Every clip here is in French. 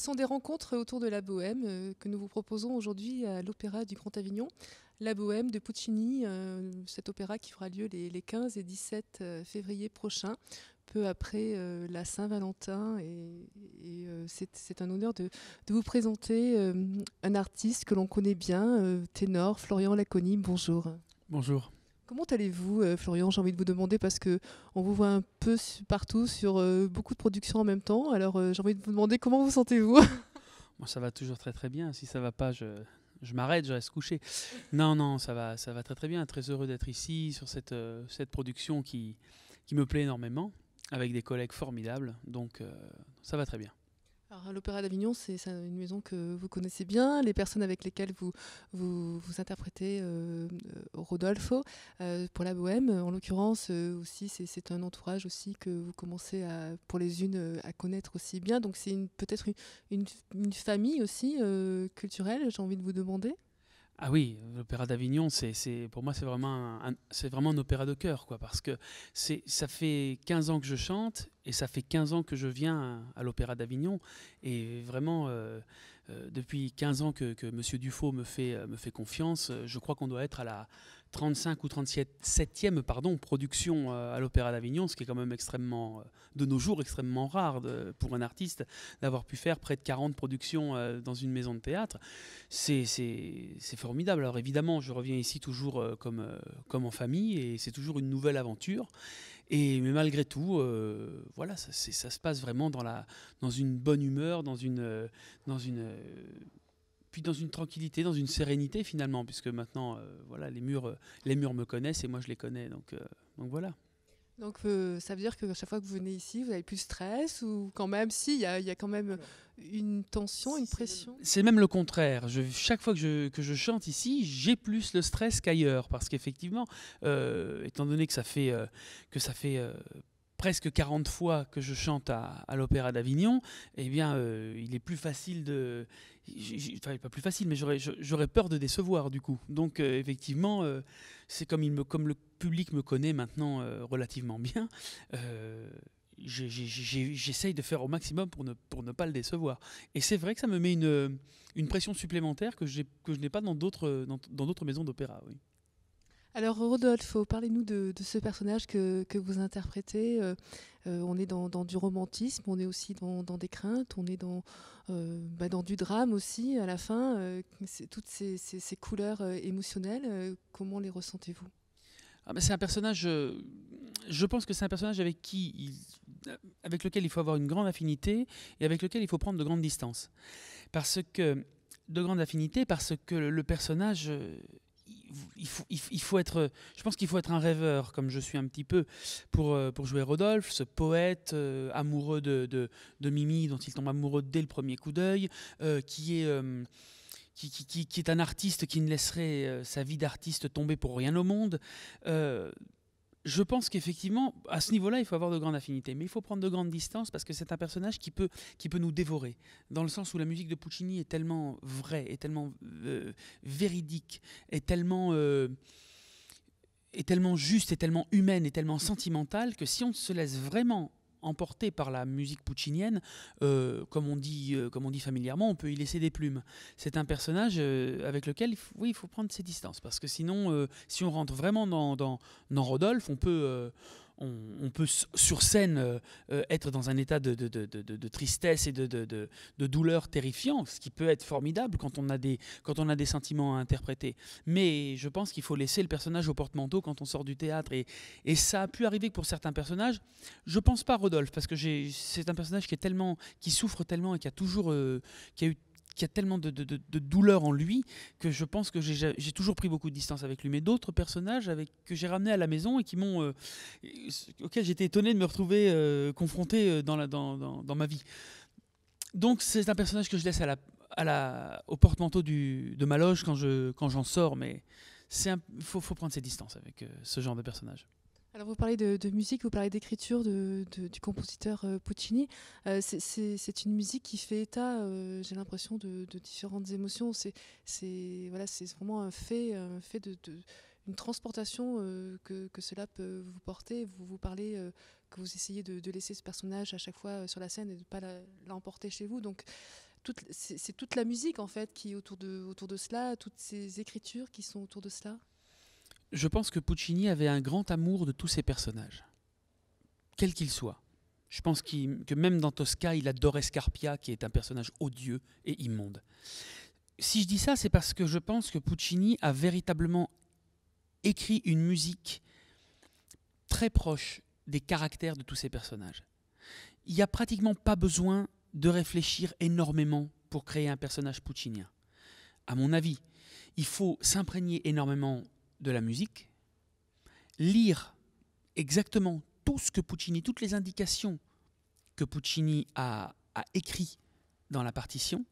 sont des rencontres autour de la bohème que nous vous proposons aujourd'hui à l'Opéra du Grand Avignon. La bohème de Puccini, cet opéra qui fera lieu les 15 et 17 février prochains, peu après la Saint-Valentin. C'est un honneur de vous présenter un artiste que l'on connaît bien, ténor Florian Laconi. Bonjour. Bonjour. Comment allez-vous, Florian? J'ai envie de vous demander parce que on vous voit un peu partout sur beaucoup de productions en même temps. Alors j'ai envie de vous demander comment vous sentez-vous? Moi, ça va toujours très très bien. Si ça va pas, je m'arrête, je reste couché. Non, ça va très très bien. Très heureux d'être ici sur cette production qui me plaît énormément, avec des collègues formidables. Donc ça va très bien. Alors, l'Opéra d'Avignon, c'est une maison que vous connaissez bien. Les personnes avec lesquelles vous interprétez Rodolfo pour la bohème, en l'occurrence, aussi, c'est un entourage aussi que vous commencez pour les unes à connaître aussi bien. Donc c'est peut-être une famille aussi culturelle, j'ai envie de vous demander. Ah oui, l'Opéra d'Avignon, pour moi, c'est vraiment un opéra de cœur, quoi, parce que ça fait 15 ans que je chante et ça fait 15 ans que je viens à l'Opéra d'Avignon. Et vraiment, depuis 15 ans que Monsieur Dufaux me fait confiance, je crois qu'on doit être à la 35 ou 37e production à l'Opéra d'Avignon, ce qui est quand même extrêmement, de nos jours, extrêmement rare pour un artiste d'avoir pu faire près de 40 productions dans une maison de théâtre. C'est formidable. Alors évidemment, je reviens ici toujours comme en famille et c'est toujours une nouvelle aventure. Mais malgré tout, voilà, ça se passe vraiment dans une bonne humeur, puis dans une tranquillité, dans une sérénité finalement, puisque maintenant, voilà, les murs me connaissent et moi je les connais, donc voilà. Donc ça veut dire que chaque fois que vous venez ici, vous avez plus de stress ou quand même, si, il y a quand même une tension, une pression? C'est même le contraire. Chaque fois que je chante ici, j'ai plus le stress qu'ailleurs, parce qu'effectivement, étant donné que ça fait presque 40 fois que je chante à l'Opéra d'Avignon, eh bien, il est plus facile de... Enfin, pas plus facile, mais j'aurais peur de décevoir, du coup. Donc, effectivement, c'est comme le public me connaît maintenant relativement bien, j'essaye de faire au maximum pour ne pas le décevoir. Et c'est vrai que ça me met une pression supplémentaire que je n'ai pas dans d'autres maisons d'opéra, oui. Alors Rodolphe, parlez-nous de ce personnage que vous interprétez. On est dans du romantisme, on est aussi dans des craintes, on est dans du drame aussi à la fin. Toutes ces couleurs émotionnelles, comment les ressentez-vous? Ah ben c'est un personnage, je pense que c'est un personnage avec lequel il faut avoir une grande affinité et avec lequel il faut prendre de grandes distances. De grandes affinités, parce que le personnage... il faut être, je pense qu'il faut être un rêveur, comme je suis un petit peu, pour jouer Rodolphe, ce poète amoureux de Mimi, dont il tombe amoureux dès le premier coup d'œil, qui est un artiste qui ne laisserait sa vie d'artiste tomber pour rien au monde. Je pense qu'effectivement, à ce niveau-là, il faut avoir de grandes affinités. Mais il faut prendre de grandes distances parce que c'est un personnage qui peut nous dévorer. Dans le sens où la musique de Puccini est tellement vraie, est tellement véridique, est tellement juste, est tellement humaine, est tellement sentimentale que si on se laisse vraiment emporté par la musique puccinienne, comme on dit familièrement, on peut y laisser des plumes. C'est un personnage avec lequel il faut prendre ses distances, parce que sinon, si on rentre vraiment dans Rodolphe, on peut sur scène être dans un état de tristesse et de douleur terrifiant, ce qui peut être formidable quand on a des sentiments à interpréter. Mais je pense qu'il faut laisser le personnage au porte-manteau quand on sort du théâtre. Et ça a pu arriver pour certains personnages. Je pense pas à Rodolphe, parce que c'est un personnage qui souffre tellement et qui a tellement de douleur en lui que je pense que j'ai toujours pris beaucoup de distance avec lui. Mais d'autres personnages que j'ai ramenés à la maison et auxquels j'étais étonné de me retrouver confronté dans ma vie. Donc c'est un personnage que je laisse au porte-manteau de ma loge quand j'en sors, mais faut prendre ses distances avec ce genre de personnage. Alors vous parlez de musique, vous parlez d'écriture du compositeur Puccini. C'est une musique qui fait état, j'ai l'impression, de différentes émotions. Voilà, c'est vraiment un fait une transportation que cela peut vous porter. Vous parlez que vous essayez de laisser ce personnage à chaque fois sur la scène et de ne pas l'emporter chez vous. Donc c'est toute la musique en fait qui est autour de cela, toutes ces écritures qui sont autour de cela. Je pense que Puccini avait un grand amour de tous ses personnages, quels qu'ils soient. Je pense que même dans Tosca, il adorait Scarpia, qui est un personnage odieux et immonde. Si je dis ça, c'est parce que je pense que Puccini a véritablement écrit une musique très proche des caractères de tous ces personnages. Il n'y a pratiquement pas besoin de réfléchir énormément pour créer un personnage puccinien. À mon avis, il faut s'imprégner énormément de la musique, lire exactement tout ce que Puccini, toutes les indications que Puccini a écrit dans la partition.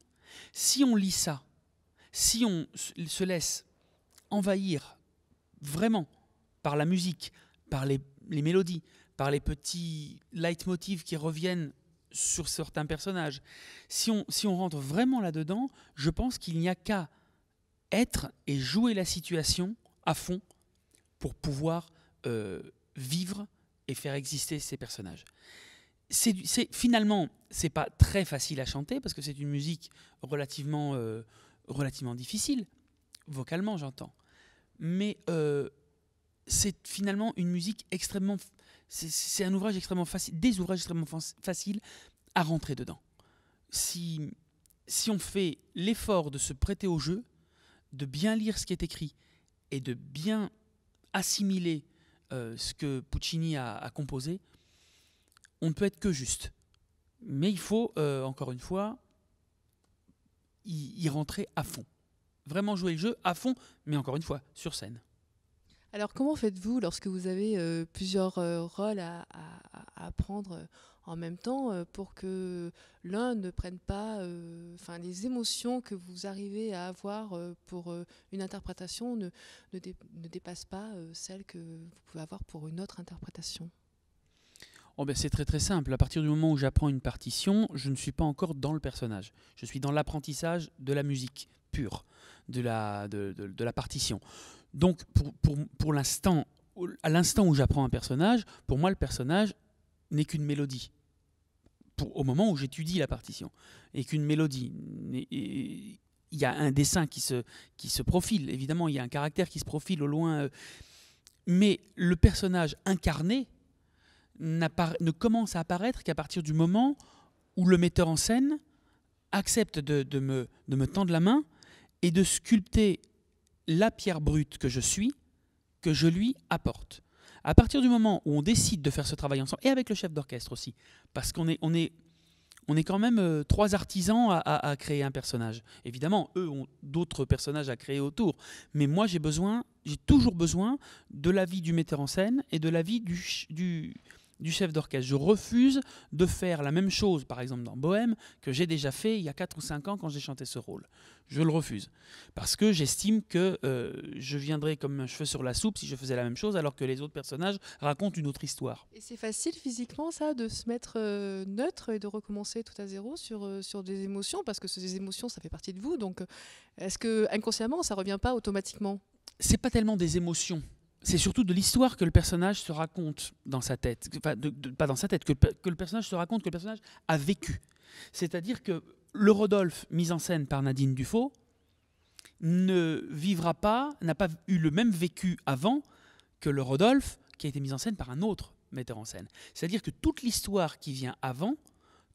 Si on lit ça, si on se laisse envahir vraiment par la musique, par les mélodies, par les petits leitmotivs qui reviennent sur certains personnages, si on rentre vraiment là-dedans, je pense qu'il n'y a qu'à être et jouer la situation à fond pour pouvoir vivre et faire exister ces personnages. Finalement, c'est pas très facile à chanter parce que c'est une musique relativement difficile, vocalement j'entends. Mais c'est finalement une musique extrêmement... C'est un ouvrage extrêmement facile, des ouvrages extrêmement faciles à rentrer dedans. Si on fait l'effort de se prêter au jeu, de bien lire ce qui est écrit et de bien assimiler ce que Puccini a composé, on ne peut être que juste. Mais il faut, encore une fois, y rentrer à fond. Vraiment jouer le jeu à fond, mais encore une fois, sur scène. Alors comment faites-vous lorsque vous avez plusieurs rôles à prendre en même temps pour que l'un ne prenne pas, les émotions que vous arrivez à avoir pour une interprétation ne dépassent pas celles que vous pouvez avoir pour une autre interprétation? C'est très très simple. À partir du moment où j'apprends une partition, je ne suis pas encore dans le personnage. Je suis dans l'apprentissage de la musique pure, de la partition. Donc pour l'instant, à l'instant où j'apprends un personnage, pour moi le personnage n'est qu'une mélodie. Au moment où j'étudie la partition, et qu'une mélodie. Il y a un dessin qui se profile, évidemment, il y a un caractère qui se profile au loin. Mais le personnage incarné ne commence à apparaître qu'à partir du moment où le metteur en scène accepte de me tendre la main et de sculpter la pierre brute que je suis, que je lui apporte. À partir du moment où on décide de faire ce travail ensemble, et avec le chef d'orchestre aussi, parce qu'on est quand même 3 artisans à créer un personnage. Évidemment, eux ont d'autres personnages à créer autour, mais moi j'ai toujours besoin de l'avis du metteur en scène et de l'avis du chef d'orchestre. Je refuse de faire la même chose, par exemple dans Bohème, que j'ai déjà fait il y a 4 ou 5 ans quand j'ai chanté ce rôle. Je le refuse. Parce que j'estime que je viendrais comme un cheveu sur la soupe si je faisais la même chose, alors que les autres personnages racontent une autre histoire. Et c'est facile physiquement, ça, de se mettre neutre et de recommencer tout à zéro sur des émotions? Parce que ces émotions, ça fait partie de vous. Donc, est-ce que inconsciemment, ça ne revient pas automatiquement? C'est pas tellement des émotions. C'est surtout de l'histoire que le personnage se raconte dans sa tête. Enfin, pas dans sa tête, que le personnage se raconte, que le personnage a vécu. C'est-à-dire que le Rodolphe, mis en scène par Nadine Dufaux, n'a pas eu le même vécu avant que le Rodolphe qui a été mis en scène par un autre metteur en scène. C'est-à-dire que toute l'histoire qui vient avant,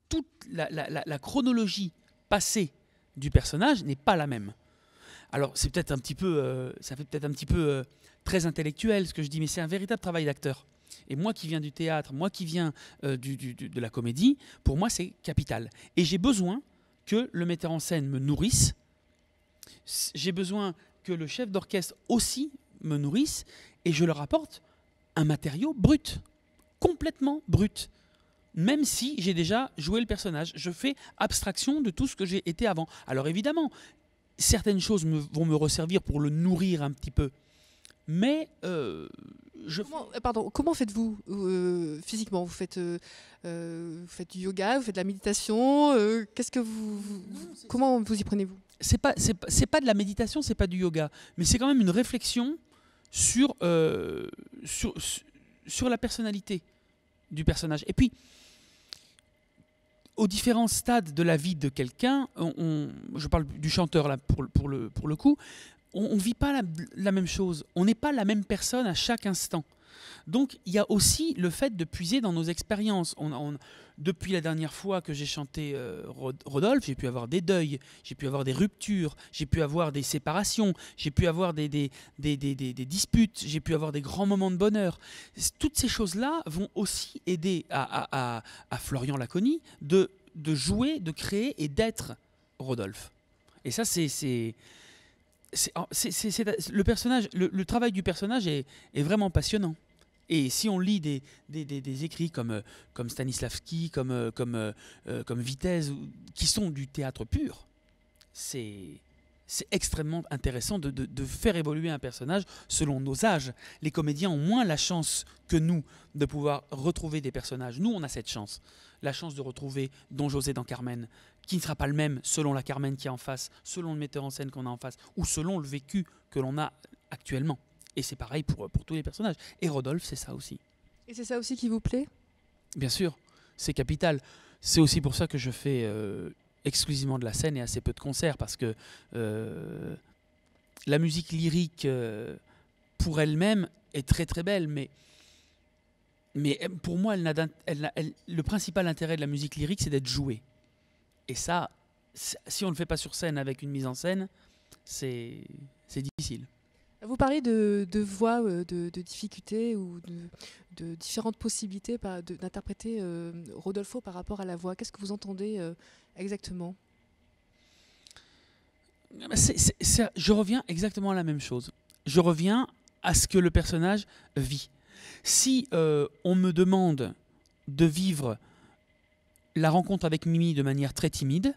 toute la chronologie passée du personnage n'est pas la même. Alors, c'est peut-être un petit peu, ça fait peut-être un petit peu très intellectuel ce que je dis, mais c'est un véritable travail d'acteur. Et moi qui viens du théâtre, moi qui viens de la comédie, pour moi c'est capital. Et j'ai besoin que le metteur en scène me nourrisse, j'ai besoin que le chef d'orchestre aussi me nourrisse, et je leur apporte un matériau brut, complètement brut. Même si j'ai déjà joué le personnage, je fais abstraction de tout ce que j'ai été avant. Alors évidemment, certaines choses vont me resservir pour le nourrir un petit peu. Mais comment faites-vous physiquement? Vous faites du yoga, vous faites de la méditation. Comment vous y prenez-vous? C'est pas de la méditation, c'est pas du yoga, mais c'est quand même une réflexion sur la personnalité du personnage. Et puis, aux différents stades de la vie de quelqu'un, je parle du chanteur là pour le coup, on ne vit pas la même chose. On n'est pas la même personne à chaque instant. Donc il y a aussi le fait de puiser dans nos expériences. Depuis la dernière fois que j'ai chanté Rodolphe, j'ai pu avoir des deuils, j'ai pu avoir des ruptures, j'ai pu avoir des séparations, j'ai pu avoir des disputes, j'ai pu avoir des grands moments de bonheur. Toutes ces choses-là vont aussi aider à Florian Laconi de jouer, de créer et d'être Rodolphe. Et ça, le personnage, le travail du personnage est vraiment passionnant. Et si on lit des écrits comme Stanislavski, comme Vitesse, qui sont du théâtre pur, c'est extrêmement intéressant de faire évoluer un personnage selon nos âges. Les comédiens ont moins la chance que nous de pouvoir retrouver des personnages. Nous, on a cette chance. La chance de retrouver Don José dans Carmen, qui ne sera pas le même selon la Carmen qui est en face, selon le metteur en scène qu'on a en face, ou selon le vécu que l'on a actuellement. Et c'est pareil pour tous les personnages. Et Rodolphe, c'est ça aussi. Et c'est ça aussi qui vous plaît? Bien sûr, c'est capital. C'est aussi pour ça que je fais exclusivement de la scène et assez peu de concerts, parce que la musique lyrique, pour elle-même, est très très belle, mais pour moi, le principal intérêt de la musique lyrique, c'est d'être jouée. Et ça, si on ne le fait pas sur scène avec une mise en scène, c'est difficile. Vous parlez de voix, de difficultés ou de différentes possibilités d'interpréter Rodolfo par rapport à la voix. Qu'est-ce que vous entendez exactement? Je reviens exactement à la même chose. Je reviens à ce que le personnage vit. Si on me demande de vivre la rencontre avec Mimi de manière très timide,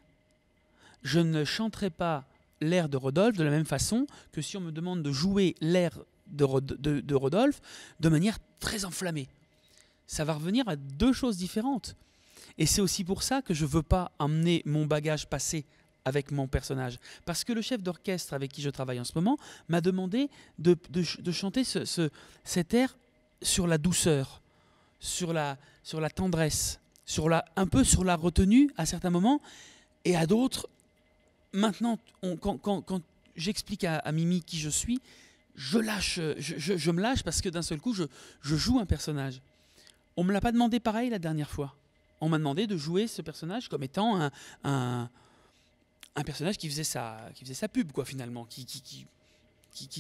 je ne chanterai pas l'air de Rodolphe de la même façon que si on me demande de jouer l'air de Rodolphe de manière très enflammée. Ça va revenir à deux choses différentes. Et c'est aussi pour ça que je ne veux pas emmener mon bagage passé avec mon personnage. Parce que le chef d'orchestre avec qui je travaille en ce moment m'a demandé de chanter cet air sur la douceur, sur la tendresse, un peu sur la retenue à certains moments, et à d'autres. Maintenant, quand j'explique à Mimi qui je suis, je me lâche parce que d'un seul coup, je joue un personnage. On ne me l'a pas demandé pareil la dernière fois. On m'a demandé de jouer ce personnage comme étant un personnage qui faisait sa pub, quoi, finalement, qui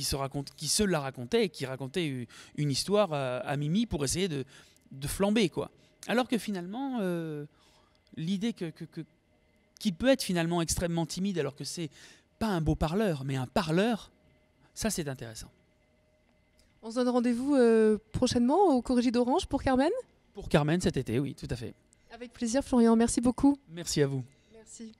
se la racontait et qui racontait une histoire à Mimi pour essayer de flamber, quoi. Alors que finalement, l'idée qu'il peut être finalement extrêmement timide alors que c'est pas un beau parleur, mais un parleur, ça c'est intéressant. On se donne rendez-vous prochainement au Corrigi d'Orange pour Carmen? Pour Carmen cet été, oui, tout à fait. Avec plaisir, Florian. Merci beaucoup. Merci à vous. Merci.